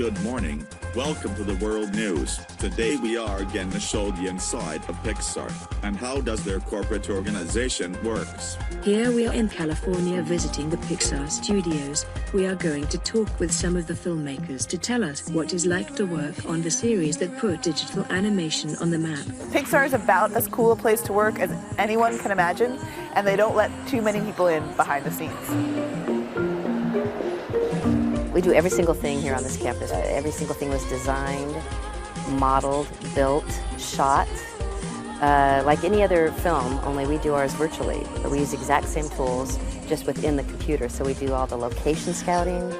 good morning. Welcome to the World News. Today we are going to show the inside of PIXAR and how does their corporate organization works. Here we are in California visiting the PIXAR studios. We are going to talk with some of the filmmakers to tell us what it's like to work on the series that put digital animation on the map. PIXAR is about as cool a place to work as anyone can imagine, and they don't let too many people in behind the scenes. We do every single thing here on this campus. Every single thing was designed, modeled, built, shot, like any other film, only we do ours virtually. But we use the exact same tools, just within the computer. So we do all the location scouting.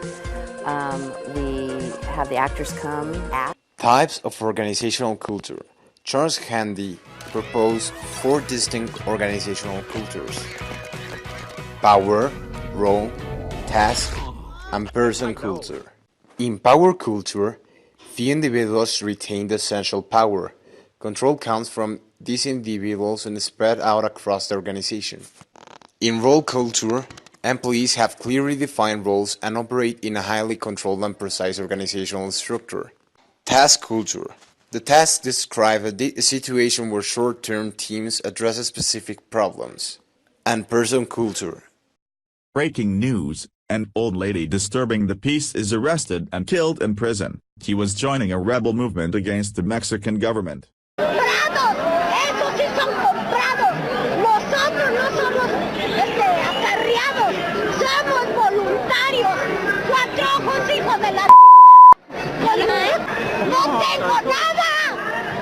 We have the actors come at. Types of organizational culture. Charles Handy proposed 4 distinct organizational cultures: power, role, task, and person culture. In power culture, few individuals retain the essential power. Control comes from these individuals and is spread out across the organization. In role culture, employees have clearly defined roles and operate in a highly controlled and precise organizational structure. Task culture. The tasks describe a situation where short-term teams address specific problems. And person culture. Breaking news. An old lady disturbing the peace is arrested and killed in prison. He was joining a rebel movement against the Mexican government. ¡Comprados! ¡Esos sí son comprados! Nosotros no somos acarreados, somos voluntarios. 4 ojos, hijos de la ¡No tengo nada!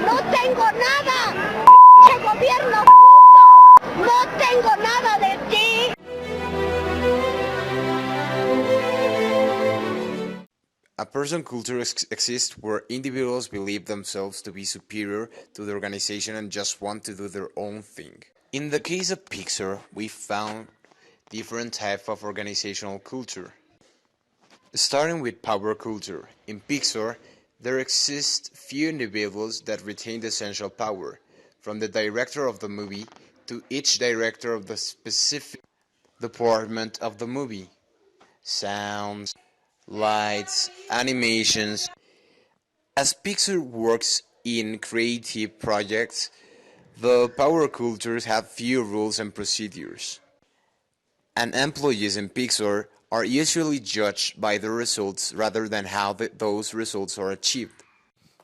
¡No tengo nada! ¡Che gobierno puto! ¡No tengo nada de ti! A person culture exists where individuals believe themselves to be superior to the organization and just want to do their own thing. In the case of PIXAR, we found different types of organizational culture. Starting with power culture, in PIXAR, there exist few individuals that retain the essential power, from the director of the movie to each director of the specific department of the movie. Sounds, lights, animations. As PIXAR works in creative projects, the power cultures have few rules and procedures. And employees in PIXAR are usually judged by the results rather than how those results are achieved.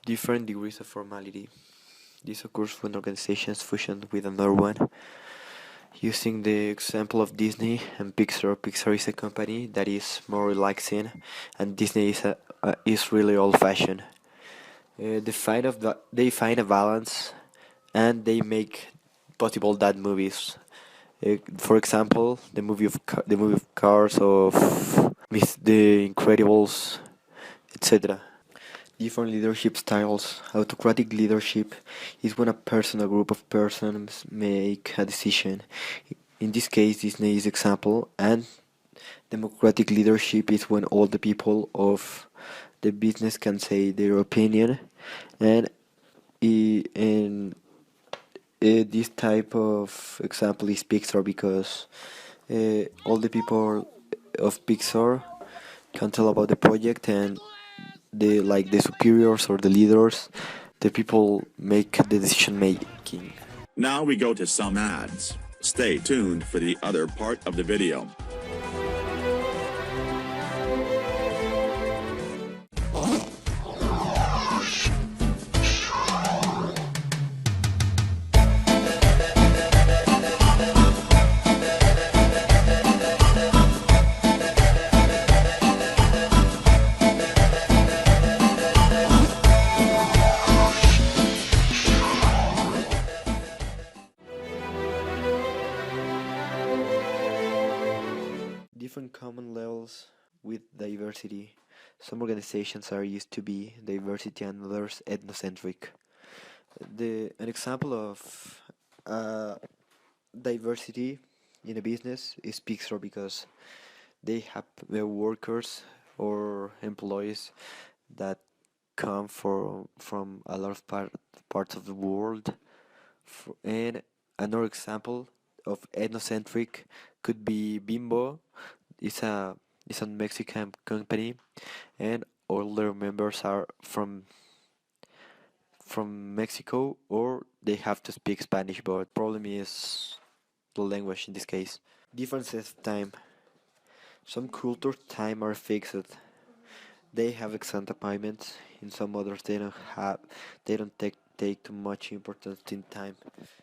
Different degrees of formality. This occurs when organizations fusion with another one. Using the example of Disney and PIXAR, PIXAR is a company that is more relaxing, and Disney is really old-fashioned. They find a balance, and they make possible that movies. For example, the movie of Cars, of The Incredibles, etc. Different leadership styles. Autocratic leadership is when a person or group of persons make a decision. In this case, Disney is example, and democratic leadership is when all the people of the business can say their opinion, and this type of example is PIXAR because all the people of PIXAR can tell about the project, and the superiors or the leaders, the people make the decision making. Now we go to some ads. Stay tuned for the other part of the video. Different common levels with diversity. Some organizations are used to be diversity and others ethnocentric. An example of diversity in a business is PIXAR because they have their workers or employees that come from a lot of parts of the world. And another example of ethnocentric could be Bimbo. It's a Mexican company, and all their members are from Mexico, or they have to speak Spanish, but problem is the language in this case. Differences of time. Some cultures time are fixed. They have exact appointments. In some others they don't take too much importance in time.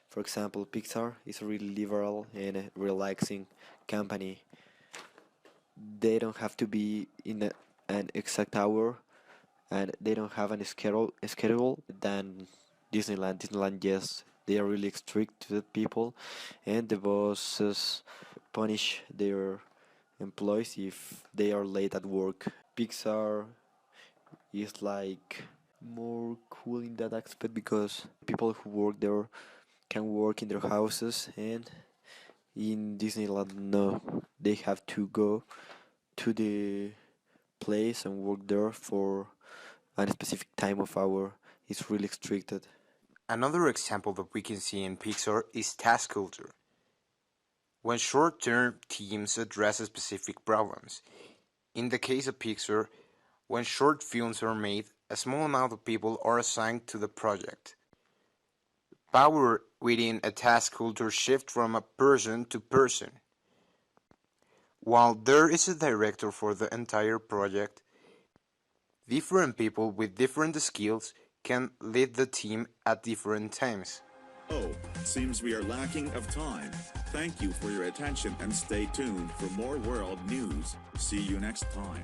For example, PIXAR is a really liberal and a relaxing company. They don't have to be in an exact hour, and they don't have a schedule than Disneyland. Disneyland, yes, they are really strict to the people, and the bosses punish their employees if they are late at work. Pixar is like more cool in that aspect because people who work there can work in their houses, and in Disneyland no, they have to go to the place and work there for a specific time of hour. It's really restricted. Another example that we can see in Pixar is task culture. When short-term teams address specific problems. In the case of Pixar, when short films are made, a small amount of people are assigned to the project. Power within a task culture shifts from a person to person. While there is a director for the entire project, different people with different skills can lead the team at different times. Oh, seems we are lacking of time. Thank you for your attention and stay tuned for more world news. See you next time.